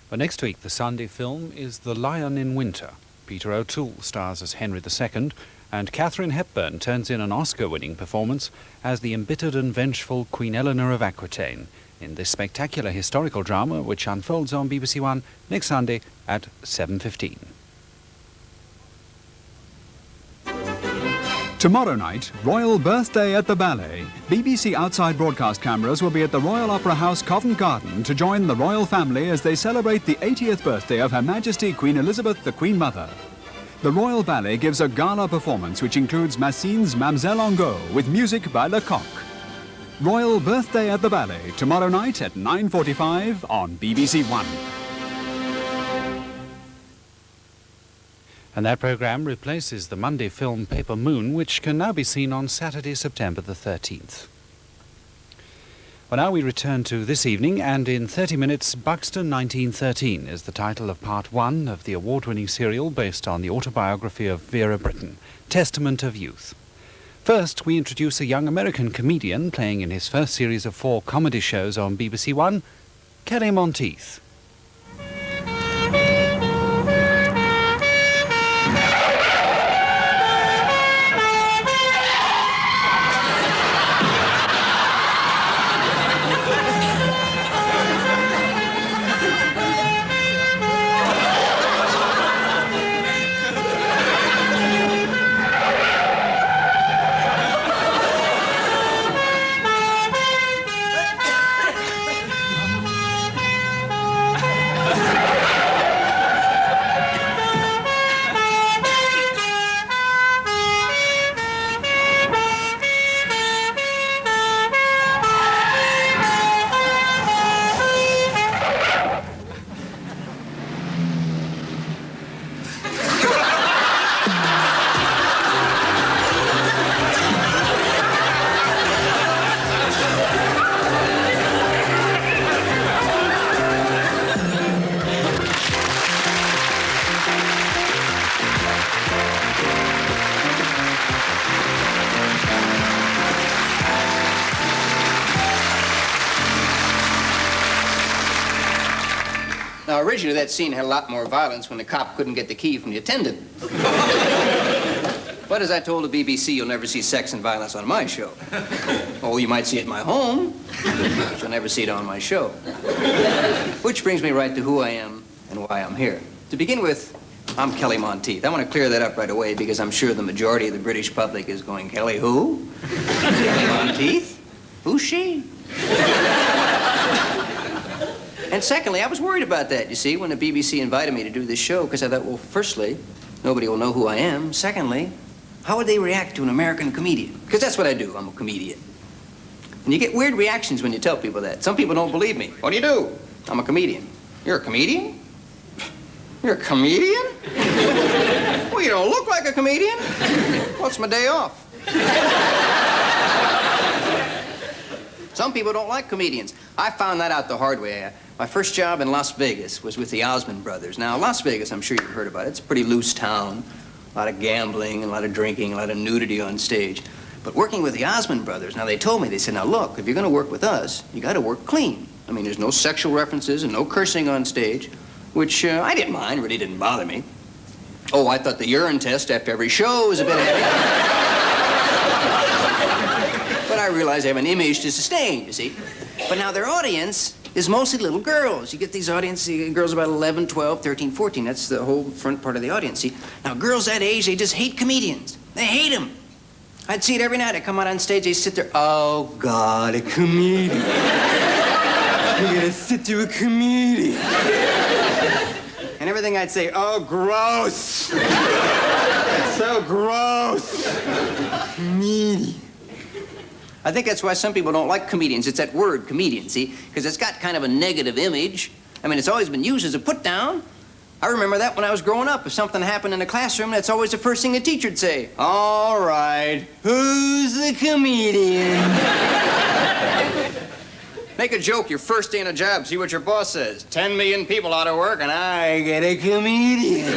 But next week, the Sunday film is The Lion in Winter. Peter O'Toole stars as Henry II, and Katharine Hepburn turns in an Oscar-winning performance as the embittered and vengeful Queen Eleanor of Aquitaine in this spectacular historical drama which unfolds on BBC1 next Sunday at 7:15. Tomorrow night, Royal Birthday at the Ballet. BBC outside broadcast cameras will be at the Royal Opera House, Covent Garden, to join the royal family as they celebrate the 80th birthday of Her Majesty Queen Elizabeth, the Queen Mother. The Royal Ballet gives a gala performance which includes Massine's Mamselle en Go with music by Lecoq. Royal Birthday at the Ballet, tomorrow night at 9:45 on BBC1. And that programme replaces the Monday film Paper Moon, which can now be seen on Saturday, September the 13th. Well, now we return to this evening, and in 30 minutes, Buxton 1913 is the title of part 1 of the award-winning serial based on the autobiography of Vera Brittain, Testament of Youth. First, we introduce a young American comedian playing in his first series of 4 comedy shows on BBC1, Kelly Monteith. Now, originally, that scene had a lot more violence when the cop couldn't get the key from the attendant. But as I told the BBC, you'll never see sex and violence on my show. Oh, you might see it in my home, but you'll never see it on my show. Which brings me right to who I am and why I'm here. To begin with, I'm Kelly Monteith. I want to clear that up right away because I'm sure the majority of the British public is going, Kelly who? Kelly Monteith? Who's she? And secondly, I was worried about that, you see, when the BBC invited me to do this show, because I thought, well, firstly, nobody will know who I am. Secondly, how would they react to an American comedian? Because that's what I do. I'm a comedian. And you get weird reactions when you tell people that. Some people don't believe me. What do? I'm a comedian. You're a comedian? You're a comedian? Well, you don't look like a comedian. What's my day off? Some people don't like comedians. I found that out the hard way. My first job in Las Vegas was with the Osmond brothers. Now, Las Vegas, I'm sure you've heard about it. It's a pretty loose town. A lot of gambling, a lot of drinking, a lot of nudity on stage. But working with the Osmond brothers, now they told me, they said, now look, if you're going to work with us, you got to work clean. I mean, there's no sexual references and no cursing on stage, which I didn't mind, really didn't bother me. Oh, I thought the urine test after every show was a bit heavy. But I realized I have an image to sustain, you see. But now their audience is mostly little girls. You get these audience, girls about 11, 12, 13, 14. That's the whole front part of the audience, see. Now, girls that age, they just hate comedians. They hate them. I'd see it every night. I'd come out on stage, they'd sit there, oh, God, a comedian. You're gonna sit through a comedian. And everything I'd say, oh, gross. It's so gross. Comedian. I think that's why some people don't like comedians. It's that word, comedian, see? Because it's got kind of a negative image. I mean, it's always been used as a put-down. I remember that when I was growing up. If something happened in the classroom, that's always the first thing the teacher'd say. All right, who's the comedian? Make a joke your first day on a job. See what your boss says. 10 million people out of work, and I get a comedian.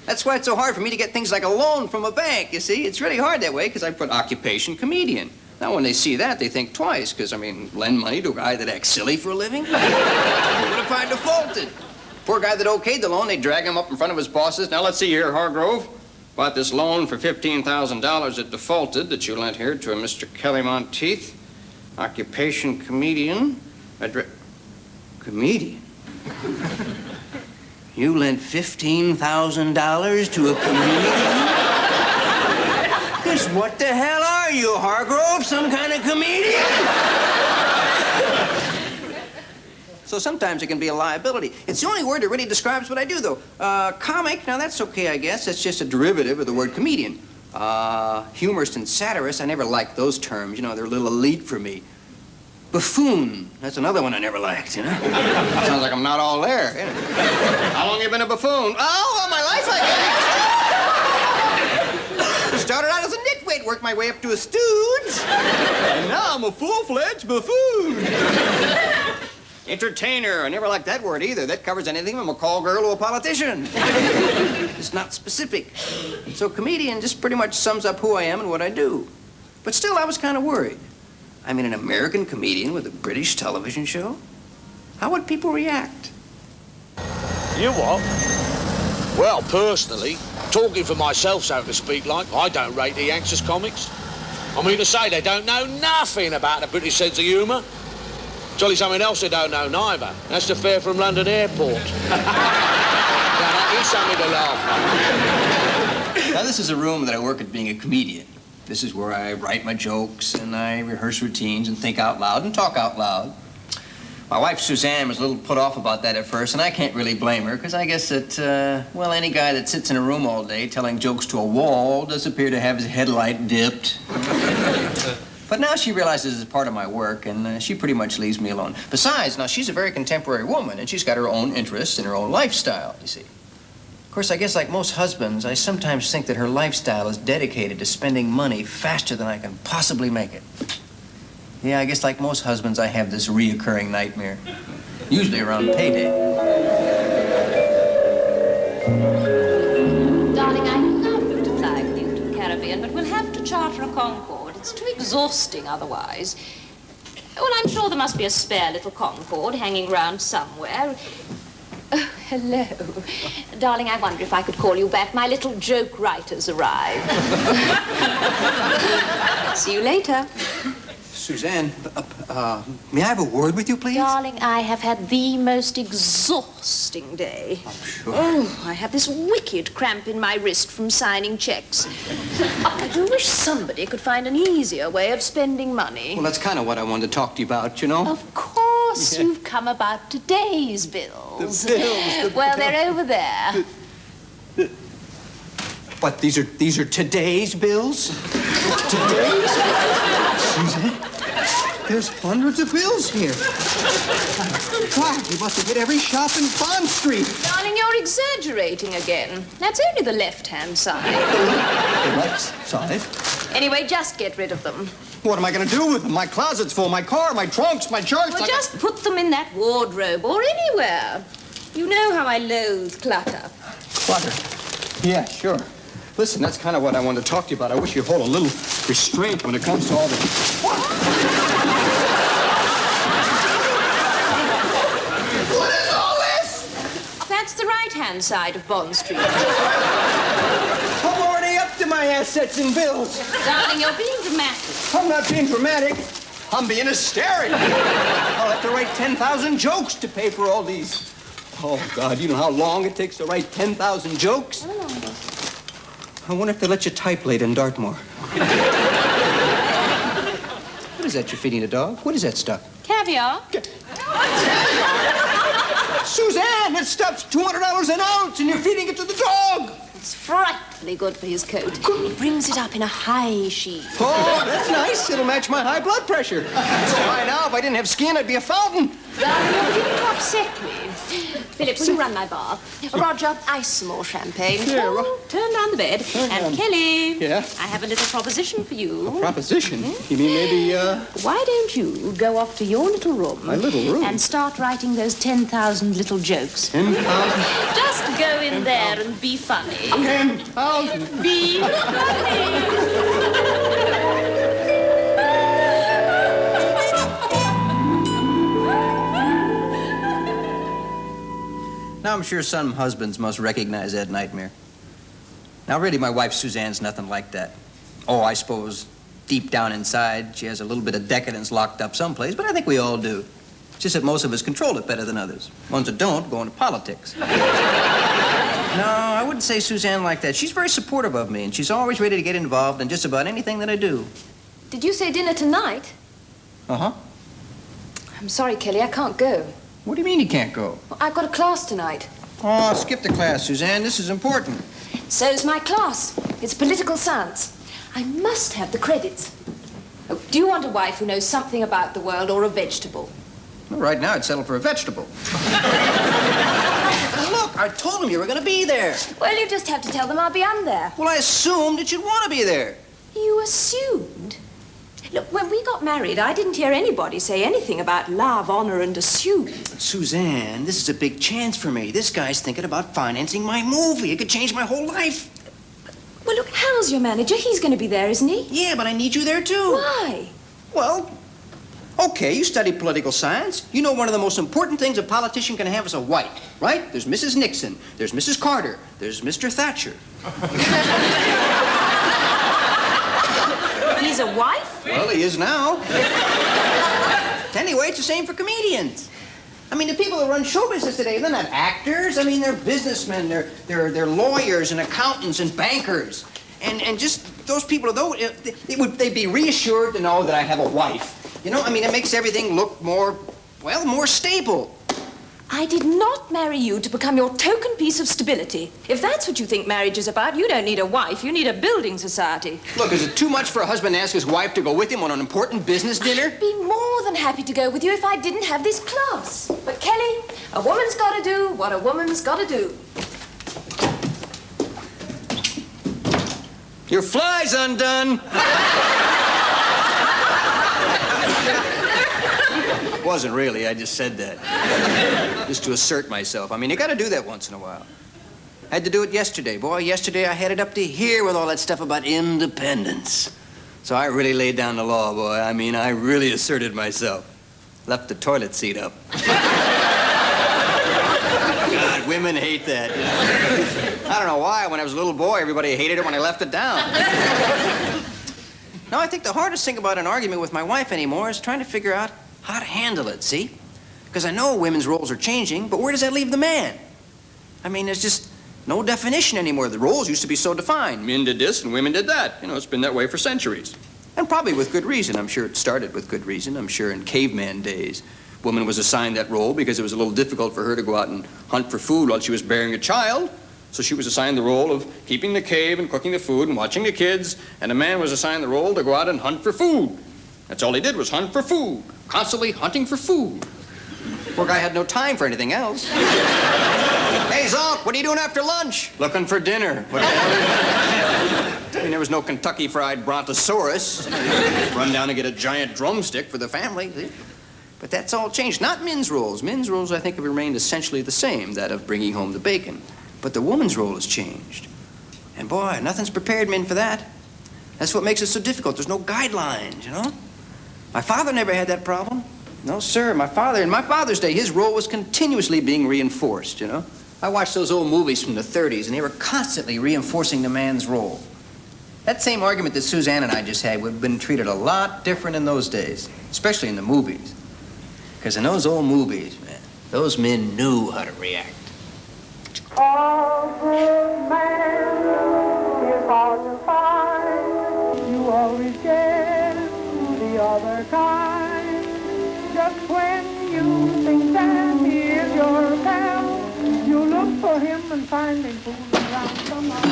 That's why it's so hard for me to get things like a loan from a bank, you see? It's really hard that way, because I put occupation comedian. Now, when they see that, they think twice, because, I mean, lend money to a guy that acts silly for a living? What if I defaulted? Poor guy that okayed the loan, they drag him up in front of his bosses. Now, let's see here, Hargrove. Bought this loan for $15,000 that defaulted that you lent here to a Mr. Kelly Monteith. Occupation comedian. Comedian? You lent $15,000 to a comedian? Because what the hell are you, Hargrove? Some kind of comedian? So sometimes it can be a liability. It's the only word that really describes what I do, though. Comic, now that's okay, I guess. That's just a derivative of the word comedian. Humorist and satirist, I never liked those terms. You know, they're a little elite for me. Buffoon, that's another one I never liked, you know? Sounds like I'm not all there. Yeah. How long have you been a buffoon? Oh, all my life, I guess. Started out as a nitwit, worked my way up to a stooge. And now I'm a full-fledged buffoon. Entertainer, I never liked that word either. That covers anything from a call girl to a politician. It's not specific. So comedian just pretty much sums up who I am and what I do. But still, I was kind of worried. I mean, an American comedian with a British television show? How would people react? You what? Well, personally, talking for myself, so to speak, like, I don't rate the Yanks comics. I mean to say they don't know nothing about the British sense of humour. Jolly something else they don't know neither. That's the fare from London Airport. Now, that is something to laugh at. Now, this is a room that I work at being a comedian. This is where I write my jokes, and I rehearse routines, and think out loud, and talk out loud. My wife, Suzanne, was a little put off about that at first, and I can't really blame her, because I guess that, well, any guy that sits in a room all day telling jokes to a wall does appear to have his headlight dipped. But now she realizes it's part of my work, and she pretty much leaves me alone. Besides, now, she's a very contemporary woman, and she's got her own interests and her own lifestyle, you see. Of course, I guess like most husbands, I sometimes think that her lifestyle is dedicated to spending money faster than I can possibly make it. Yeah, I guess like most husbands, I have this reoccurring nightmare, usually around payday. Darling, I'd love to fly with you to the Caribbean, but we'll have to charter a Concorde. It's too exhausting otherwise. Well, I'm sure there must be a spare little Concorde hanging around somewhere. Oh, hello. Darling, I wonder if I could call you back. My little joke writer's arrived. See you later. Suzanne, may I have a word with you, please? Darling, I have had the most exhausting day. I'm sure. Oh, I have this wicked cramp in my wrist from signing checks. I do wish somebody could find an easier way of spending money. Well, that's kind of what I wanted to talk to you about, you know? Of course, you've come about today's bills. The bills. Well, they're over there. What, these are today's bills? Today's? Suzanne, there's hundreds of bills here. God, you must have hit every shop in Bond Street. Darling, you're exaggerating again. That's only the left-hand side. The left side? Anyway, just get rid of them. What am I going to do with them? My closet's full, my car, my trunks, my charts. Well, just put them in that wardrobe or anywhere. You know how I loathe clutter. Clutter? Yeah, sure. Listen, that's kind of what I wanted to talk to you about. I wish you'd hold a little restraint when it comes to all this. What is all this? That's the right-hand side of Bond Street. I'm already up to my assets and bills. Darling, you're being dramatic. I'm not being dramatic. I'm being hysteric. I'll have to write 10,000 jokes to pay for all these. Oh, God, you know how long it takes to write 10,000 jokes? How long? I wonder if they let you type late in Dartmoor. What is that you're feeding the dog? What is that stuff? Caviar. Suzanne, that stuff's $200 an ounce, and you're feeding it to the dog. It's frightfully good for his coat. It brings it up in a high sheet. Oh, that's nice. It'll match my high blood pressure. So by now, if I didn't have skin, I'd be a fountain. Darling, you're beginning to upset me. Philip, will you run my bar? Roger, ice some more champagne. Yeah, turn down the bed. And Kelly. Yeah? I have a little proposition for you. A proposition? You mean maybe, Why don't you go off to your little room? My little room? And start writing those 10,000 little jokes. 10,000? Just go in there and be funny. 10,000? Be funny. I'm sure some husbands must recognize that nightmare. Now, really, my wife Suzanne's nothing like that. Oh, I suppose deep down inside, she has a little bit of decadence locked up someplace, but I think we all do. It's just that most of us control it better than others. Ones that don't go into politics. No, I wouldn't say Suzanne like that. She's very supportive of me, and she's always ready to get involved in just about anything that I do. Did you say dinner tonight? Uh-huh. I'm sorry, Kelly, I can't go. What do you mean you can't go? Well, I've got a class tonight. Oh, skip the class, Suzanne. This is important. So's my class. It's political science. I must have the credits. Oh, do you want a wife who knows something about the world or a vegetable? Well, right now, I'd settle for a vegetable. Look, I told them you were going to be there. Well, you just have to tell them I'll be on there. Well, I assumed that you'd want to be there. You assumed? Look, when we got married, I didn't hear anybody say anything about love, honor, and assume. Suzanne, this is a big chance for me. This guy's thinking about financing my movie. It could change my whole life. Well, look, Hal's your manager. He's going to be there, isn't he? Yeah, but I need you there, too. Why? Well, okay, you study political science. You know one of the most important things a politician can have is a wife, right? There's Mrs. Nixon, there's Mrs. Carter, there's Mr. Thatcher. He's a wife? Well, he is now. Anyway, it's the same for comedians. I mean, the people that run show business today, they're not actors. I mean, they're businessmen. They're lawyers and accountants and bankers. And just those people, they'd be reassured to know that I have a wife. You know, I mean, it makes everything look more stable. I did not marry you to become your token piece of stability. If that's what you think marriage is about, you don't need a wife. You need a building society. Look, is it too much for a husband to ask his wife to go with him on an important business dinner? I'd be more than happy to go with you if I didn't have this class. But, Kelly, a woman's got to do what a woman's got to do. Your fly's undone. Wasn't really, I just said that. Just to assert myself. I mean, you gotta do that once in a while. I had to do it yesterday. Boy, yesterday I had it up to here with all that stuff about independence. So I really laid down the law, boy. I mean, I really asserted myself. Left the toilet seat up. God, women hate that. You know? I don't know why. When I was a little boy, everybody hated it when I left it down. Now, I think the hardest thing about an argument with my wife anymore is trying to figure out how to handle it, see? Because I know women's roles are changing, but where does that leave the man? I mean, there's just no definition anymore. The roles used to be so defined. Men did this and women did that. You know, it's been that way for centuries. And probably with good reason. I'm sure it started with good reason. I'm sure in caveman days, woman was assigned that role because it was a little difficult for her to go out and hunt for food while she was bearing a child. So she was assigned the role of keeping the cave and cooking the food and watching the kids. And a man was assigned the role to go out and hunt for food. That's all he did was hunt for food. Constantly hunting for food. Poor guy had no time for anything else. Hey, Zonk, what are you doing after lunch? Looking for dinner. What the hell? I mean, there was no Kentucky Fried Brontosaurus. Run down and get a giant drumstick for the family. But that's all changed. Not men's roles. Men's roles, I think, have remained essentially the same, that of bringing home the bacon. But the woman's role has changed. And boy, nothing's prepared men for that. That's what makes it so difficult. There's no guidelines, you know? My father never had that problem. No, sir. In my father's day, his role was continuously being reinforced, you know? I watched those old movies from the 30s, and they were constantly reinforcing the man's role. That same argument that Suzanne and I just had would have been treated a lot different in those days, especially in the movies. Because in those old movies, man, those men knew how to react. All good man is hard to find. You always get the other kind. Just when you think that he is your pal, you look for him and find him fooling around some other.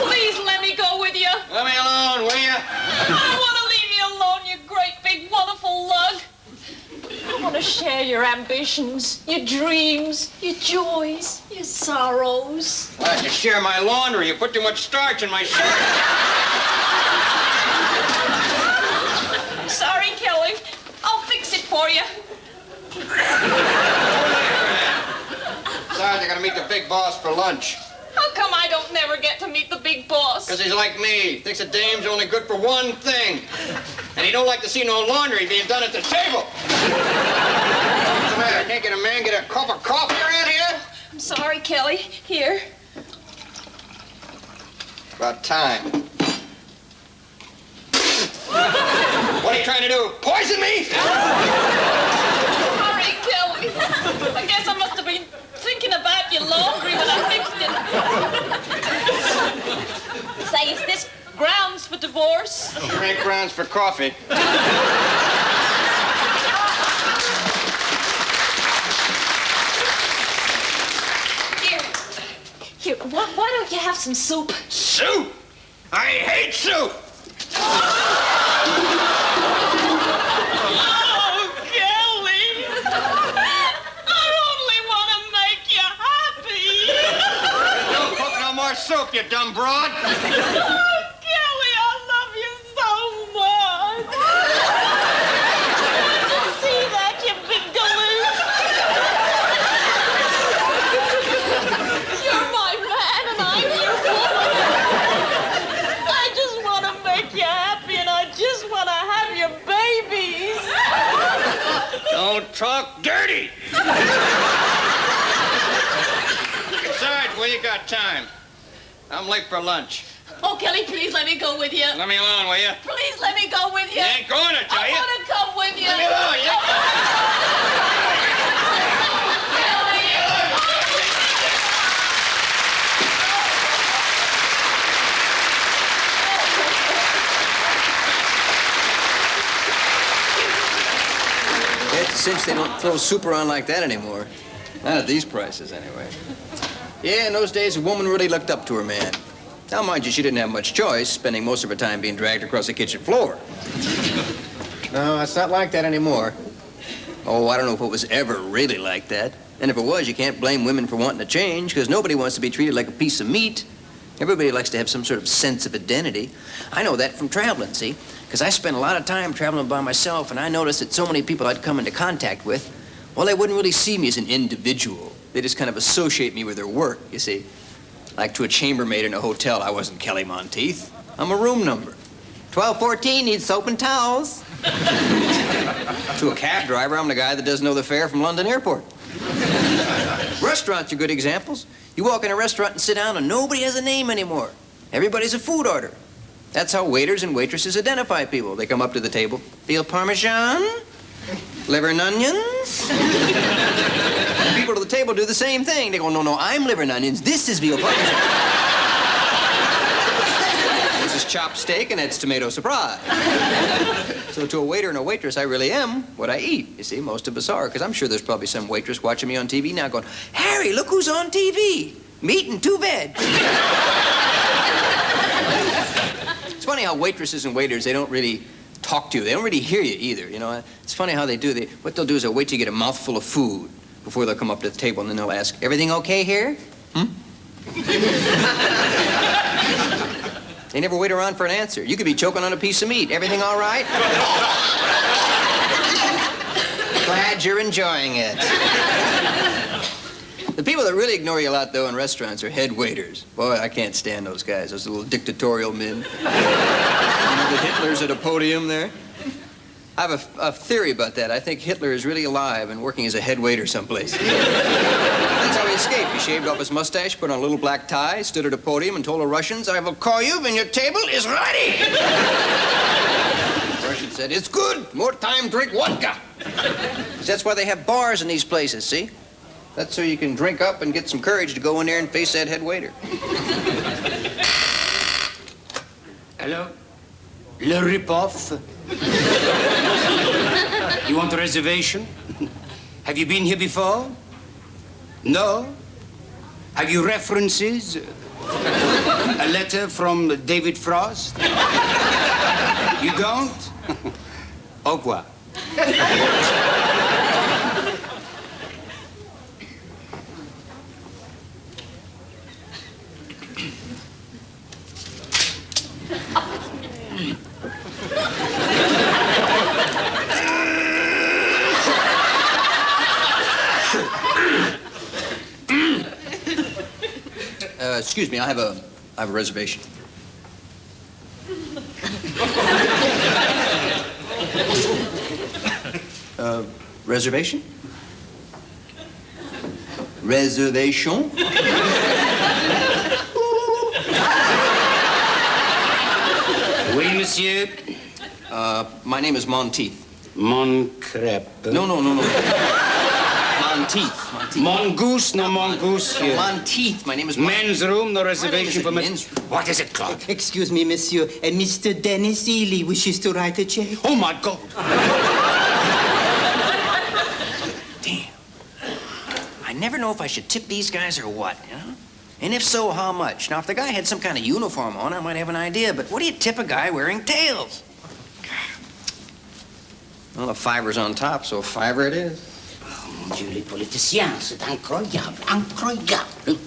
Please let me go with you. Let me alone, will you? I want to leave you alone, you great big wonderful lug. I want to share your ambitions, your dreams, your joys, your sorrows. Why don't you share my laundry? You put too much starch in my shirt. I'm sorry, Kelly. I'll fix it for you. Besides, I gotta meet the big boss for lunch. How come I don't never get to meet the big boss? Because he's like me. Thinks a dame's only good for one thing. And he don't like to see no laundry being done at the table. matter? Can't get a man get a cup of coffee around here? I'm sorry, Kelly. Here. About time. What are you trying to do? Poison me? Sorry, Kelly. I guess I must have been thinking about your laundry when I mixed it. Say, is this grounds for divorce? Sure ain't grounds for coffee. Here, why don't you have some soup? Soup? I hate soup! Oh, Kelly! I only want to make you happy! Don't cook no more soup, you dumb broad! Oh, Kelly, I love you so much! Did you see that, you big galoot? You're my man and I'm your woman. I just want to make you happy and I just want to have your babies. Don't talk dirty! Besides, well, you got time. I'm late for lunch. Oh, Kelly, please let me go with you. Let me alone, will you? Please let me go with you. You ain't going, I tell I you. want to come with you. Let me alone, you. It's a cinch they don't throw soup around like that anymore. Not at these prices, anyway. Yeah, in those days, a woman really looked up to her man. Now, mind you, she didn't have much choice, spending most of her time being dragged across the kitchen floor. No, it's not like that anymore. Oh, I don't know if it was ever really like that. And if it was, you can't blame women for wanting to change, because nobody wants to be treated like a piece of meat. Everybody likes to have some sort of sense of identity. I know that from traveling, see? Because I spent a lot of time traveling by myself, and I noticed that so many people I'd come into contact with, well, they wouldn't really see me as an individual. They just kind of associate me with their work, you see. Like to a chambermaid in a hotel, I wasn't Kelly Monteith. I'm a room number. 1214 needs soap and towels. To a cab driver, I'm the guy that doesn't know the fare from London Airport. Restaurants are good examples. You walk in a restaurant and sit down and nobody has a name anymore. Everybody's a food order. That's how waiters and waitresses identify people. They come up to the table. Veal Parmesan? Liver and onions? People to the table do the same thing. They go, no, I'm liver and onions. This is veal Parmesan. This is chopped steak and that's tomato surprise. So to a waiter and a waitress, I really am what I eat. You see, most of us are, because I'm sure there's probably some waitress watching me on TV now going, Harry, look who's on TV. Meat and 2 veg. It's funny how waitresses and waiters, they don't really talk to you. They don't really hear you either, you know. It's funny how they do. What they'll do is they'll wait till you get a mouthful of food before they'll come up to the table, and then they'll ask, everything okay here? They never wait around for an answer. You could be choking on a piece of meat. Everything all right? Glad you're enjoying it. The people that really ignore you a lot, though, in restaurants are head waiters. Boy, I can't stand those guys, those little dictatorial men. You know, the Hitler's at a podium there. I have a theory about that. I think Hitler is really alive and working as a head waiter someplace. That's how he escaped. He shaved off his mustache, put on a little black tie, stood at a podium and told the Russians, I will call you when your table is ready. The Russian said, it's good. More time, drink vodka. That's why they have bars in these places, see? That's so you can drink up and get some courage to go in there and face that head waiter. Hello? Le ripoff? You want a reservation? Have you been here before? No? Have you references? A letter from David Frost? You don't? Au revoir. Excuse me, I have a reservation. Reservation? Reservation? Oui, monsieur. My name is Monteith. Moncrepe. No. Monteith. Mongoose, no mongoose. Here. Monteith. My name is Men's room, no reservation for men. men's room. What is it, Claude? Excuse me, monsieur. Mr. Dennis Ely wishes to write a check. Oh, my God. Damn. I never know if I should tip these guys or what, you know? And if so, how much? Now, if the guy had some kind of uniform on, I might have an idea, but what do you tip a guy wearing tails? Well, a $5's on top, so $5 it is. Oh, mon Dieu, les politiciens, c'est incroyable, incroyable.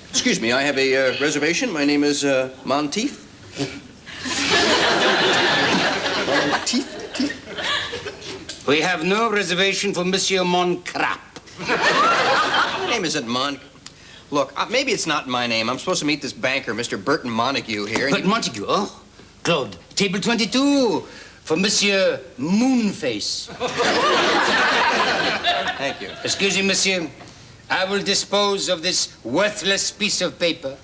Excuse me, I have a reservation. My name is Monteith. Monteith? We have no reservation for Monsieur Moncrepe. My name isn't Look, maybe it's not my name. I'm supposed to meet this banker, Mr. Burton Montague here. But Montague, oh, Claude, table 22 for Monsieur Moonface. Thank you. Excuse me, monsieur. I will dispose of this worthless piece of paper.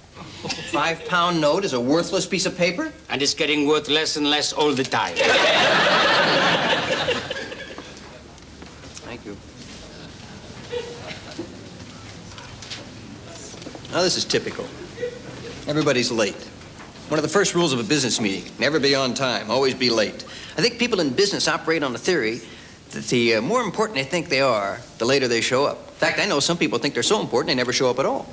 £5 note is a worthless piece of paper? And it's getting worth less and less all the time. Thank you. Now, this is typical. Everybody's late. One of the first rules of a business meeting, never be on time, always be late. I think people in business operate on the theory that the more important they think they are, the later they show up. In fact, I know some people think they're so important they never show up at all.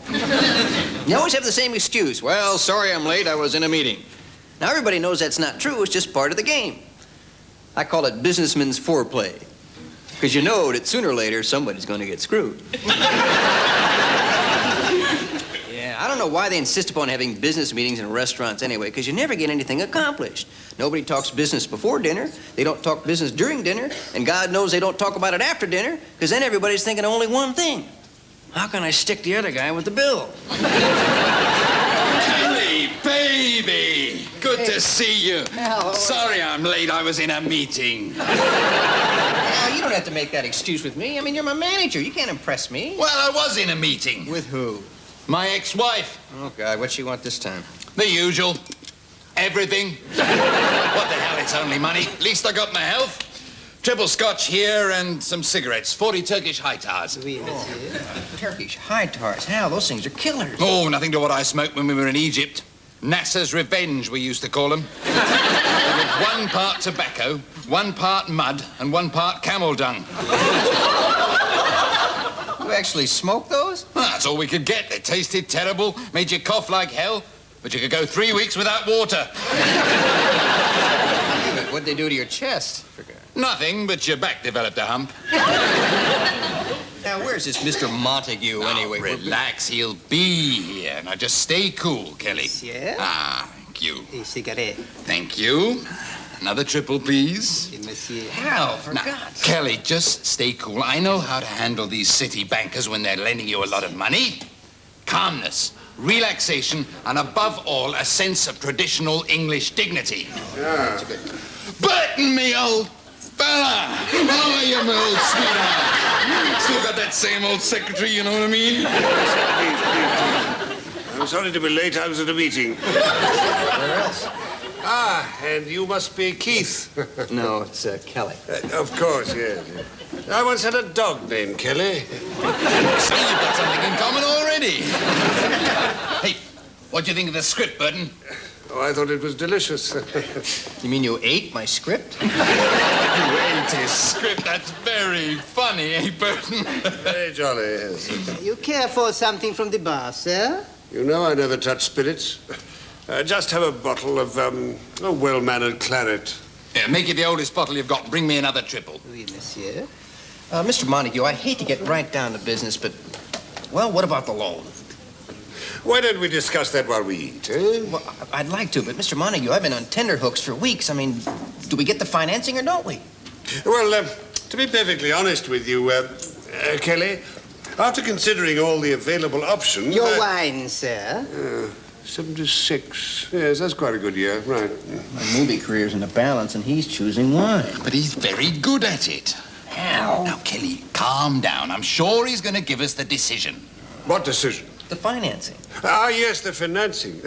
You always have the same excuse. Well, sorry I'm late, I was in a meeting. Now, everybody knows that's not true, it's just part of the game. I call it businessman's foreplay. Because you know that sooner or later, somebody's going to get screwed. Yeah, I don't know why they insist upon having business meetings in restaurants anyway, because you never get anything accomplished. Nobody talks business before dinner, they don't talk business during dinner, and God knows they don't talk about it after dinner, because then everybody's thinking of only one thing. How can I stick the other guy with the bill? Kelly, baby! Good to see you. Sorry I'm late, I was in a meeting. Now, you don't have to make that excuse with me. I mean, you're my manager. You can't impress me. Well, I was in a meeting. With who? My ex-wife. Oh, God, what'd she want this time? The usual. Everything. What the hell, it's only money. At least I got my health. Triple scotch here and some cigarettes. 40 Turkish high tars. Turkish high tars. Hell, those things are killers. Oh, nothing to what I smoked when we were in Egypt. Nasser's revenge, we used to call them. With 1 part tobacco, 1 part mud, and 1 part camel dung. You actually smoked those? Well, that's all we could get. They tasted terrible, made you cough like hell, but you could go 3 weeks without water. What'd they do to your chest? Nothing, but your back developed a hump. Now, where's this Mr. Montague, anyway? Relax, he'll be here. Now, just stay cool, Kelly. Monsieur? Ah, thank you. A cigarette. Thank you. Another triple, please. Monsieur. Hal, for Now, God's sake. Kelly, just stay cool. I know how to handle these city bankers when they're lending you a lot of money. Calmness, relaxation, and above all, a sense of traditional English dignity. Yeah. Burton, me old fella! How are you, my old sweetheart? Still got that same old secretary, you know what I mean? Please. I'm sorry to be late. I was at a meeting. Where else? Ah, and you must be Keith. No, it's Kelly. Of course, yes. I once had a dog named Kelly. So you've got something in common already. Hey, what do you think of the script, Burton? Oh, I thought it was delicious. You mean you ate my script? You ate his script. That's very funny, eh, Burton? Very jolly, yes. You care for something from the bar, sir? You know I never touch spirits. Just have a bottle of a well-mannered claret. Yeah, make it the oldest bottle you've got. Bring me another triple. Oui, monsieur. Mr. Montague, I hate to get right down to business, but, well, what about the loan? Why don't we discuss that while we eat, eh? Well, I'd like to, but Mr. Montague, I've been on tenterhooks for weeks. I mean, do we get the financing or don't we? Well, to be perfectly honest with you, Kelly, after considering all the available options... Your wine, sir. 76. Yes, that's quite a good year. Right. My movie career's in the balance, and he's choosing wine. But he's very good at it. How? Now, Kelly, calm down. I'm sure he's going to give us the decision. What decision? The financing. Ah, yes, the financing.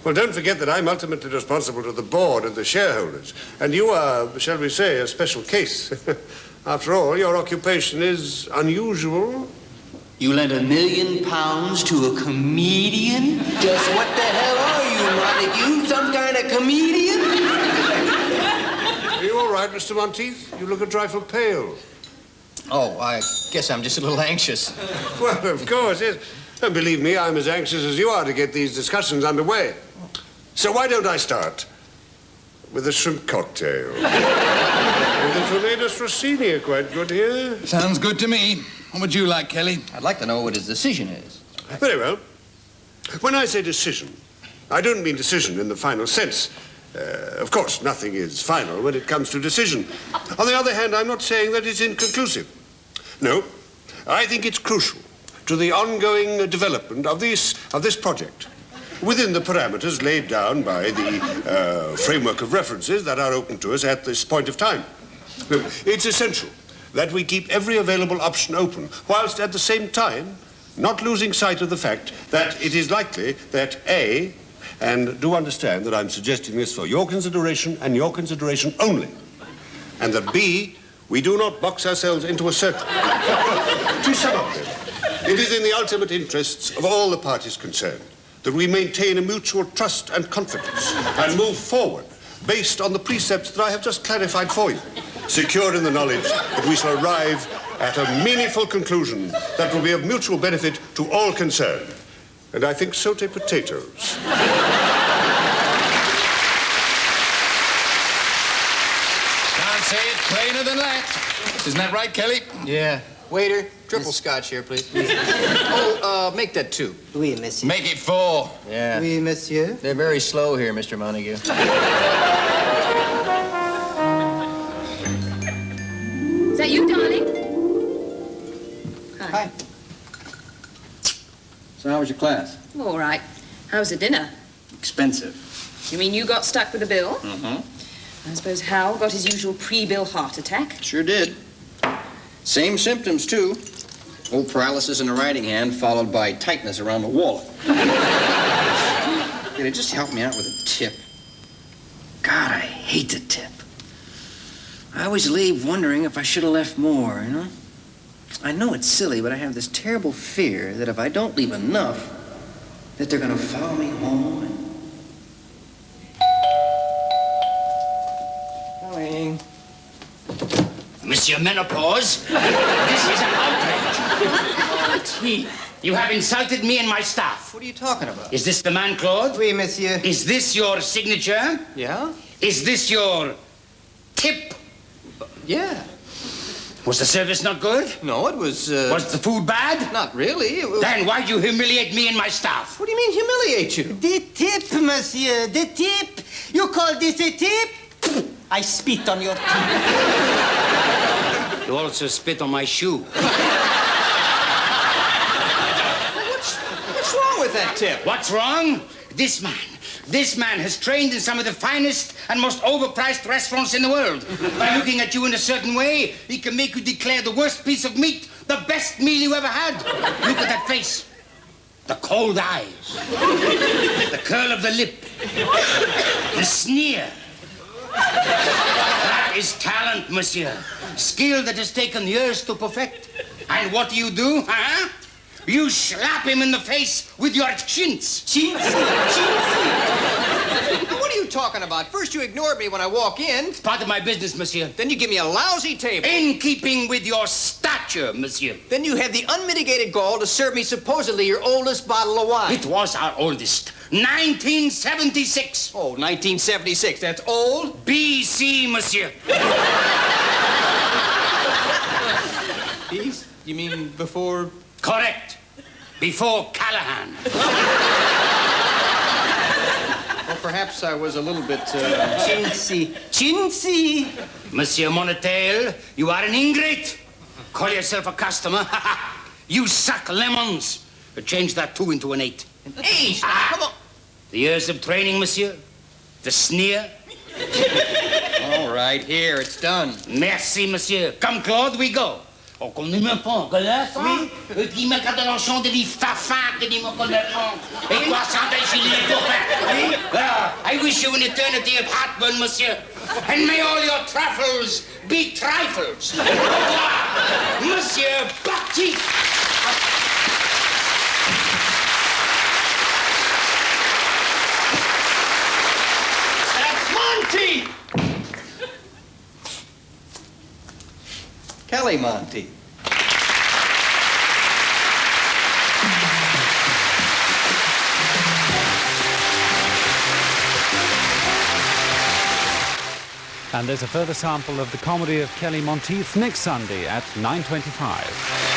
Well, don't forget that I'm ultimately responsible to the board and the shareholders. And you are, shall we say, a special case. After all, your occupation is unusual. You lent £1 million to a comedian? Just what the hell are you, Montague? Some kind of comedian? Are you all right, Mr. Monteith? You look a trifle pale. Oh, I guess I'm just a little anxious. Well, of course, yes. And believe me, I'm as anxious as you are to get these discussions underway. So why don't I start with a shrimp cocktail? And the Tornadoes Rossini are quite good here. Sounds good to me. What would you like, Kelly? I'd like to know what his decision is. Very well. When I say decision, I don't mean decision in the final sense. Of course, nothing is final when it comes to decision. On the other hand, I'm not saying that it's inconclusive. No, I think it's crucial to the ongoing development of this project within the parameters laid down by the framework of references that are open to us at this point of time. It's essential that we keep every available option open, whilst at the same time not losing sight of the fact that it is likely that A, and do understand that I'm suggesting this for your consideration and your consideration only, and that B, we do not box ourselves into a circle. To sum up then, it is in the ultimate interests of all the parties concerned that we maintain a mutual trust and confidence and move forward based on the precepts that I have just clarified for you, secure in the knowledge that we shall arrive at a meaningful conclusion that will be of mutual benefit to all concerned. And I think sauté potatoes. Can't say it plainer than that. Isn't that right, Kelly? Yeah. Waiter, triple scotch here, please. Oh, make that 2. Oui, monsieur. Make it 4. Yeah. Oui, monsieur. They're very slow here, Mr. Montague. Is that you, darling? Hi. So how was your class? All right. How's the dinner? Expensive. You mean you got stuck with the bill? Mm-hmm. I suppose Hal got his usual pre-bill heart attack. Sure did. Same symptoms, too. Old paralysis in the writing hand, followed by tightness around the wallet. Could you just help me out with a tip? God, I hate to tip. I always leave wondering if I should have left more, you know? I know it's silly, but I have this terrible fear that if I don't leave enough, that they're gonna follow me home and... Coming. Monsieur Menopause, this is an outrage. Monteith. You have insulted me and my staff. What are you talking about? Is this the man, Claude? Oui, monsieur. Is this your signature? Yeah? Is this your tip? Yeah. Was the service not good? No, it was, Was the food bad? Not really. It was... Then why'd you humiliate me and my staff? What do you mean humiliate you? The tip, monsieur, the tip. You call this a tip? I spit on your tip. You also spit on my shoe. What's wrong with that tip? What's wrong? This man has trained in some of the finest and most overpriced restaurants in the world. By looking at you in a certain way, he can make you declare the worst piece of meat the best meal you ever had. Look at that face. The cold eyes. The curl of the lip. The sneer. That is talent, monsieur. Skill that has taken years to perfect. And what do? Huh? You slap him in the face with your chintz. Chintzy. What are you talking about? First you ignored me when I walk in. It's part of my business, monsieur. Then you give me a lousy table. In keeping with your stature, monsieur. Then you have the unmitigated gall to serve me supposedly your oldest bottle of wine. It was our oldest. 1976. Oh, 1976. That's old? BC, monsieur. Peace? You mean before... Correct. Before Callahan. Well, perhaps I was a little bit, chintzy. Monsieur Monteith, you are an ingrate. Call yourself a customer. You suck lemons. Change that 2 into an 8. An 8? Come on. The years of training, monsieur? The sneer? All right, here, it's done. Merci, monsieur. Come, Claude, we go. On connaît même pas encore là, oui? Et puis, me garde l'enchant de livres fafard que dit mon connaît pas. Et quoi, sans chez les copains, oui? I wish you an eternity of heartburn, monsieur. And may all your truffles be trifles. Au revoir, monsieur Monteith. Monteith! Kelly Monteith. And there's a further sample of the comedy of Kelly Monteith next Sunday at 9:25.